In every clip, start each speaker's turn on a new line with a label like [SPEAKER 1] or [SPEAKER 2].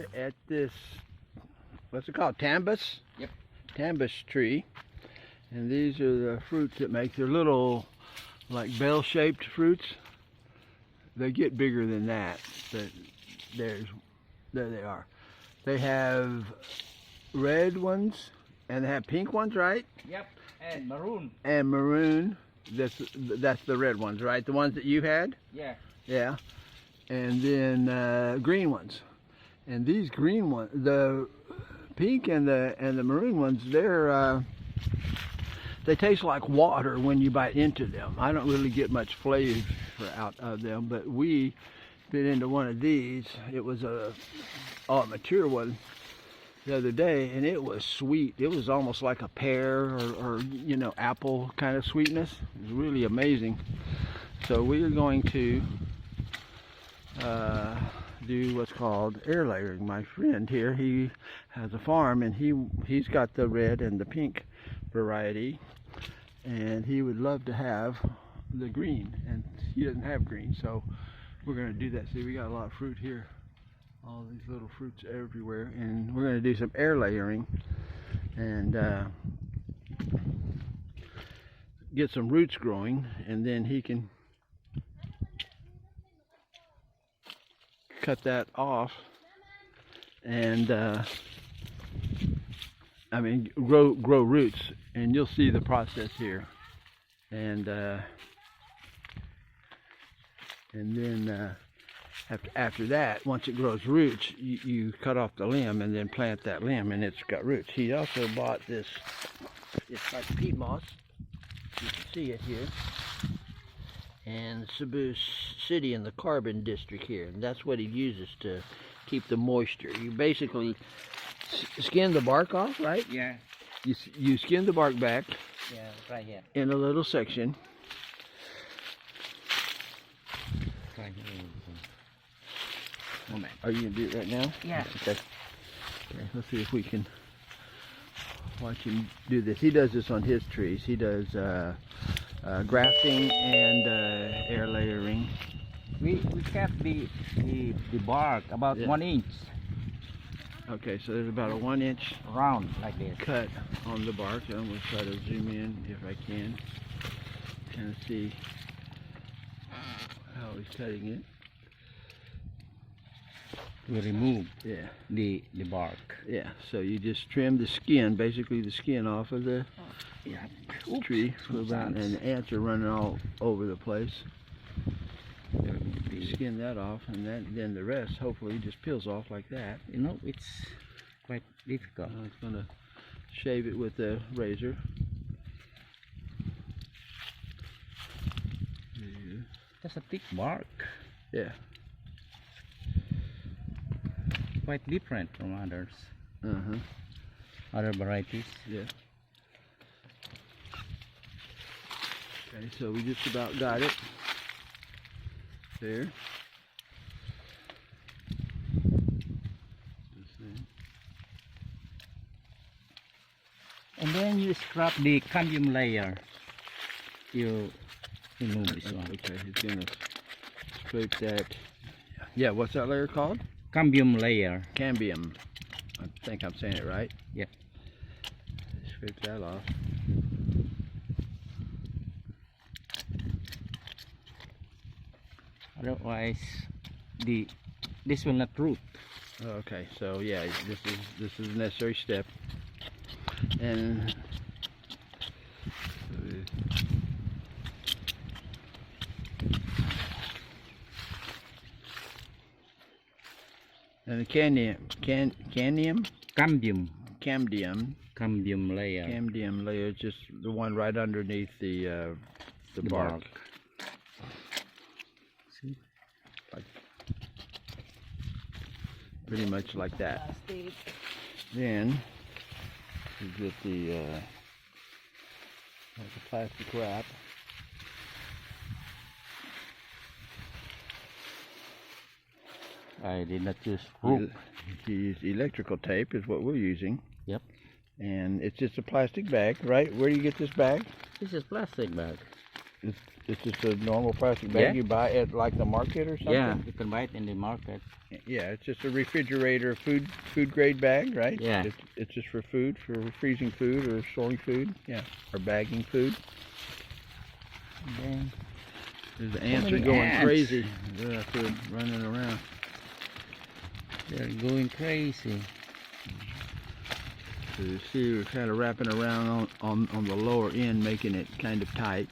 [SPEAKER 1] here at this, what's it called, tambus?
[SPEAKER 2] Yep.
[SPEAKER 1] Tambus tree. And these are the fruits that make their little, like bell-shaped fruits. They get bigger than that, but there they are. They have red ones, and they have pink ones, right?
[SPEAKER 2] Yep, and maroon.
[SPEAKER 1] And maroon. That's the red ones, right? The ones that you had?
[SPEAKER 2] Yeah.
[SPEAKER 1] Yeah. And then green ones. And these green ones, the pink and the maroon ones, they taste like water when you bite into them. I don't really get much flavor out of them, but we bit into one of these. It was a mature one the other day, and it was sweet. It was almost like a pear or you know, apple kind of sweetness. It was really amazing. So we are going to do what's called air layering. My friend here, he has a farm, and he's got the red and the pink variety, and he would love to have the green, and he doesn't have green, so we're going to do that. See, we got a lot of fruit here, all these little fruits everywhere, and we're going to do some air layering and get some roots growing, and then he can cut that off and I mean grow roots, and you'll see the process here. And then after that, once it grows roots, you cut off the limb and then plant that limb, and it's got roots. He also bought this, it's like peat moss, you can see it here, and Cebu City in the carbon district here, and that's what he uses to keep the moisture. You basically skin the bark off, right?
[SPEAKER 2] Yeah.
[SPEAKER 1] You skin the bark back.
[SPEAKER 2] Yeah, right here.
[SPEAKER 1] In a little section.
[SPEAKER 2] Right here. Moment.
[SPEAKER 1] Are you gonna do it right now?
[SPEAKER 2] Yeah.
[SPEAKER 1] Okay. Let's see if we can watch him do this. He does this on his trees. He does grafting and air layering.
[SPEAKER 2] We kept the bark about 1 inch
[SPEAKER 1] Okay, so there's about a 1 inch
[SPEAKER 2] round like this.
[SPEAKER 1] cut on the bark. I'm gonna try to zoom in if I can, kind of see how he's cutting it.
[SPEAKER 2] We remove
[SPEAKER 1] the
[SPEAKER 2] bark.
[SPEAKER 1] Yeah, so you just trim the skin, basically the skin off of the tree, and the ants are running all over the place. You skin that off, and then the rest hopefully just peels off like that.
[SPEAKER 2] You know, it's quite difficult.
[SPEAKER 1] I'm gonna shave it with a razor.
[SPEAKER 2] That's a thick bark.
[SPEAKER 1] Yeah.
[SPEAKER 2] Quite different from others.
[SPEAKER 1] Uh-huh.
[SPEAKER 2] Other varieties.
[SPEAKER 1] Yeah. Okay, so we just about got it. There.
[SPEAKER 2] And then you scrap the cambium layer. You remove this one.
[SPEAKER 1] Okay, he's gonna scrape that. Yeah, what's that layer called?
[SPEAKER 2] Cambium layer.
[SPEAKER 1] Cambium. I think I'm saying it right.
[SPEAKER 2] Yep.
[SPEAKER 1] Scrape that off.
[SPEAKER 2] Otherwise, this will not root.
[SPEAKER 1] Okay, so yeah, this is a necessary step, and the cambium
[SPEAKER 2] layer.
[SPEAKER 1] Cambium layer is just the one right underneath the bark.
[SPEAKER 2] See?
[SPEAKER 1] Like, pretty much like that. Then you get the plastic wrap.
[SPEAKER 2] I did not use rope.
[SPEAKER 1] You use electrical tape is what we're using.
[SPEAKER 2] Yep.
[SPEAKER 1] And it's just a plastic bag, right? Where do you get this bag?
[SPEAKER 2] This is plastic bag.
[SPEAKER 1] It's just a normal plastic bag
[SPEAKER 2] Yeah.
[SPEAKER 1] you buy at like the market or something?
[SPEAKER 2] Yeah, you can buy it in the market.
[SPEAKER 1] Yeah, it's just a refrigerator food grade bag, right?
[SPEAKER 2] Yeah.
[SPEAKER 1] It's just for food, for freezing food or storing food, yeah, or bagging food.
[SPEAKER 2] And then
[SPEAKER 1] There's the ants are
[SPEAKER 2] many
[SPEAKER 1] going
[SPEAKER 2] ants.
[SPEAKER 1] crazy. They're out there running around.
[SPEAKER 2] they're going crazy.
[SPEAKER 1] So you see we're kind of wrapping around on the lower end, making it kind of tight.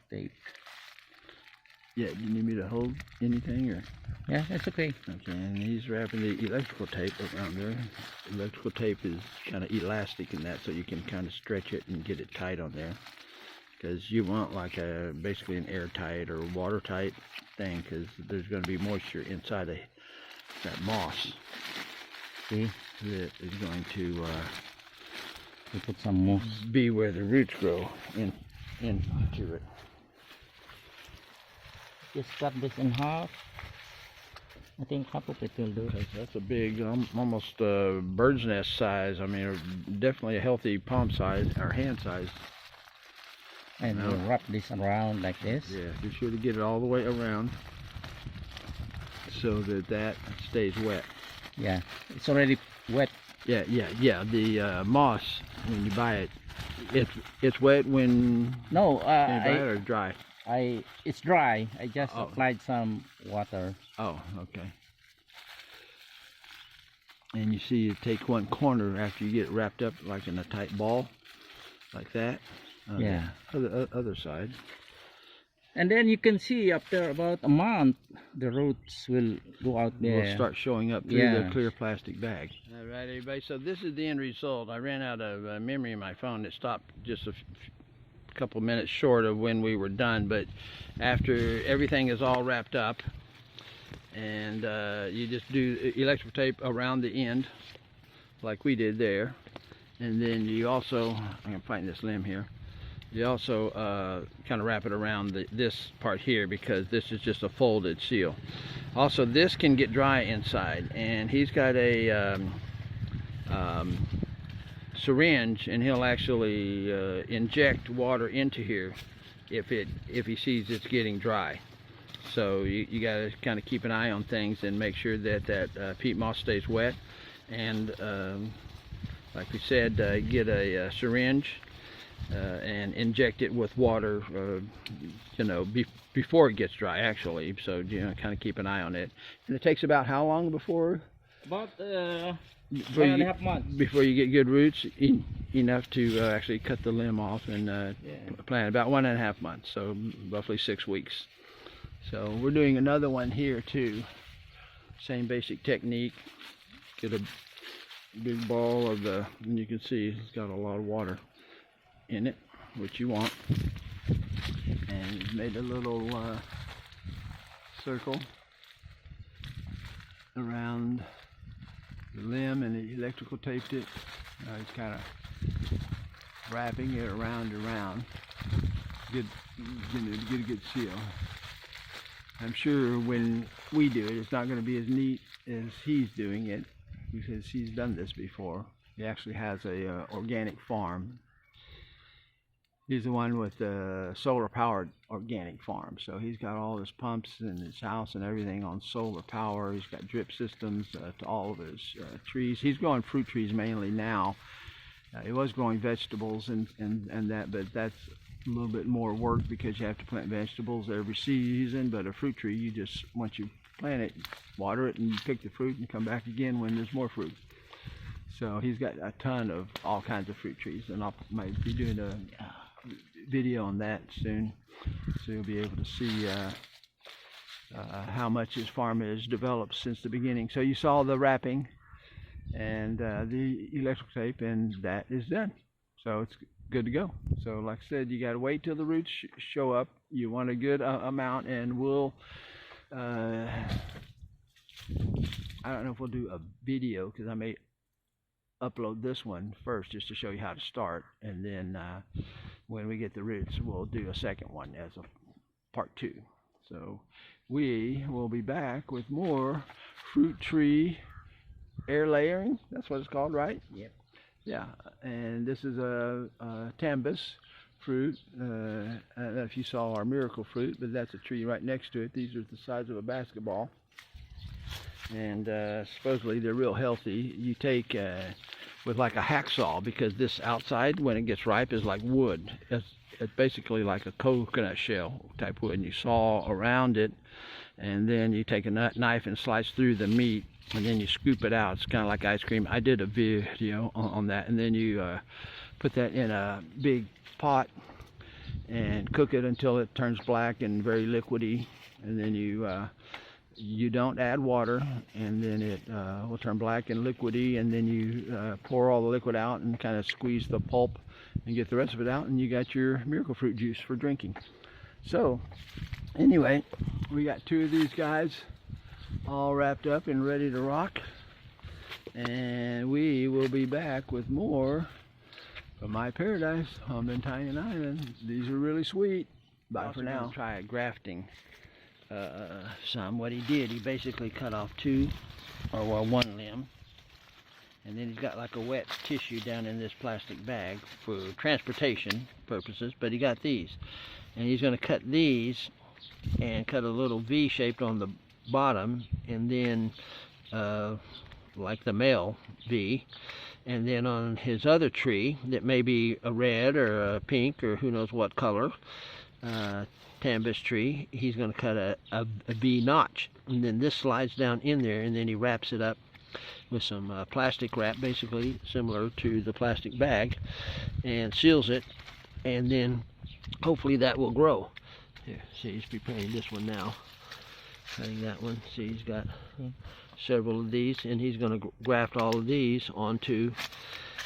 [SPEAKER 2] Tape.
[SPEAKER 1] Yeah, do you need me to hold anything or?
[SPEAKER 2] Yeah, that's okay.
[SPEAKER 1] Okay, and he's wrapping the electrical tape around there. Electrical tape is kind of elastic in that, so you can kind of stretch it and get it tight on there. Because you want like basically an airtight or watertight thing, because there's going to be moisture inside of that moss.
[SPEAKER 2] See,
[SPEAKER 1] That is going to
[SPEAKER 2] we put some moss.
[SPEAKER 1] be where the roots grow into it.
[SPEAKER 2] Just cut this in half. I think half of it will do.
[SPEAKER 1] That's a big, almost bird's nest size. I mean, definitely a healthy palm size or hand size.
[SPEAKER 2] And we'll wrap this around like this.
[SPEAKER 1] Yeah, be sure to get it all the way around so that stays wet.
[SPEAKER 2] Yeah, it's already wet.
[SPEAKER 1] Yeah. The moss, when you buy it, it's wet when
[SPEAKER 2] No,
[SPEAKER 1] you buy it or dry.
[SPEAKER 2] it's dry. I just
[SPEAKER 1] Oh.
[SPEAKER 2] applied some water.
[SPEAKER 1] Oh, okay. And you see, you take one corner after you get it wrapped up like in a tight ball, like that.
[SPEAKER 2] Yeah.
[SPEAKER 1] Other side.
[SPEAKER 2] And then you can see after about a month, the roots will go out there.
[SPEAKER 1] Will start showing up through
[SPEAKER 2] Yeah.
[SPEAKER 1] the clear plastic bag. All right, everybody. So this is the end result. I ran out of memory in my phone. It stopped just a couple minutes short of when we were done. But after everything is all wrapped up, and you just do electrical tape around the end, like we did there, and then you also, I'm gonna find this limb here. You also kind of wrap it around this part here, because this is just a folded seal. Also, this can get dry inside, and he's got a syringe, and he'll actually inject water into here if he sees it's getting dry. So you got to kind of keep an eye on things and make sure that peat moss stays wet. And like we said, get a syringe and inject it with water, before it gets dry, actually. So kind of keep an eye on it. And it takes about how long before?
[SPEAKER 2] About
[SPEAKER 1] Before
[SPEAKER 2] 1.5 months.
[SPEAKER 1] Before you get good roots, enough to actually cut the limb off and plant. About 1.5 months, so roughly 6 weeks. So we're doing another one here too. Same basic technique. Get a big ball of and you can see it's got a lot of water in it, which you want. And he's made a little circle around the limb, and he electrical taped it. He's kind of wrapping it around. Get a good seal. I'm sure when we do it, it's not going to be as neat as he's doing it, because he's done this before. He actually has a organic farm. He's the one with the solar powered organic farm. So he's got all his pumps in his house and everything on solar power. He's got drip systems to all of his trees. He's growing fruit trees mainly now. He was growing vegetables and that, but that's a little bit more work because you have to plant vegetables every season. But a fruit tree, you just, once you plant it, water it, and you pick the fruit and come back again when there's more fruit. So he's got a ton of all kinds of fruit trees, and I might be doing a video on that soon, so you'll be able to see how much his farm has developed since the beginning. So you saw the wrapping and the electrical tape, and that is done. So it's good to go. So like I said, you got to wait till the roots show up. You want a good amount, and we'll I don't know if we'll do a video, because I may upload this one first just to show you how to start, and then when we get the roots, we'll do a second one as a part 2. So we will be back with more fruit tree air layering. That's what it's called, right?
[SPEAKER 2] Yep.
[SPEAKER 1] Yeah, and this is a tambus fruit. I don't know if you saw our miracle fruit, but that's a tree right next to it. These are the size of a basketball, and supposedly they're real healthy. You take with like a hacksaw, because this outside, when it gets ripe, is like wood. It's basically like a coconut shell type wood, and you saw around it, and then you take a knife and slice through the meat, and then you scoop it out. It's kind of like ice cream. I did a video on that. And then you put that in a big pot and cook it until it turns black and very liquidy, and then you don't add water, and then it will turn black and liquidy, and then you pour all the liquid out and kind of squeeze the pulp and get the rest of it out, and you got your miracle fruit juice for drinking. So anyway, we got 2 of these guys all wrapped up and ready to rock, and we will be back with more from my paradise on Bantayan Island. These are really sweet. Bye for now. Try grafting some. What he did, he basically cut off 2 or well 1 limb, and then he's got like a wet tissue down in this plastic bag for transportation purposes, but he got these, and he's going to cut these and cut a little V shaped on the bottom, and then like the male V, and then on his other tree that may be a red or a pink or who knows what color tambus tree, he's going to cut a V notch, and then this slides down in there, and then he wraps it up with some plastic wrap, basically similar to the plastic bag, and seals it, and then hopefully that will grow. Here, see, he's preparing this one now, cutting that one. See, he's got several of these, and he's going to graft all of these onto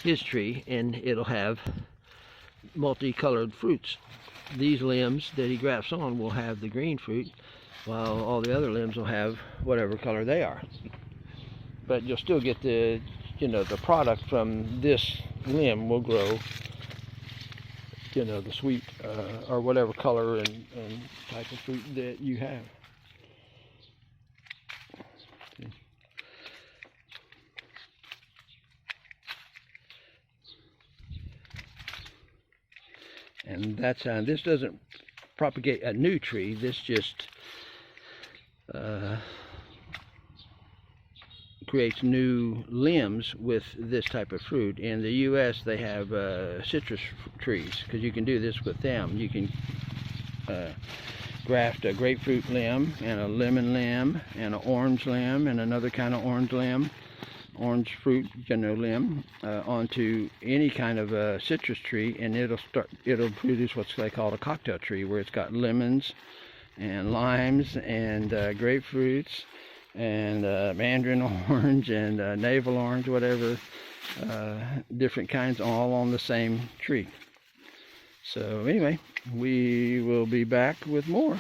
[SPEAKER 1] his tree, and it'll have multicolored fruits. These limbs that he grafts on will have the green fruit, while all the other limbs will have whatever color they are. But you'll still get the, the product from this limb will grow, the sweet or whatever color and type of fruit that you have. See? And that's this doesn't propagate a new tree. This just creates new limbs with this type of fruit. In the U.S. they have citrus trees, because you can do this with them. You can graft a grapefruit limb and a lemon limb and an orange limb and another kind of orange limb, orange fruit limb onto any kind of citrus tree, and it'll produce what they call a cocktail tree, where it's got lemons and limes and grapefruits and mandarin orange and navel orange, whatever, different kinds, all on the same tree. So anyway, we will be back with more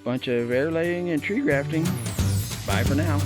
[SPEAKER 1] bunch of air laying and tree grafting. Bye for now.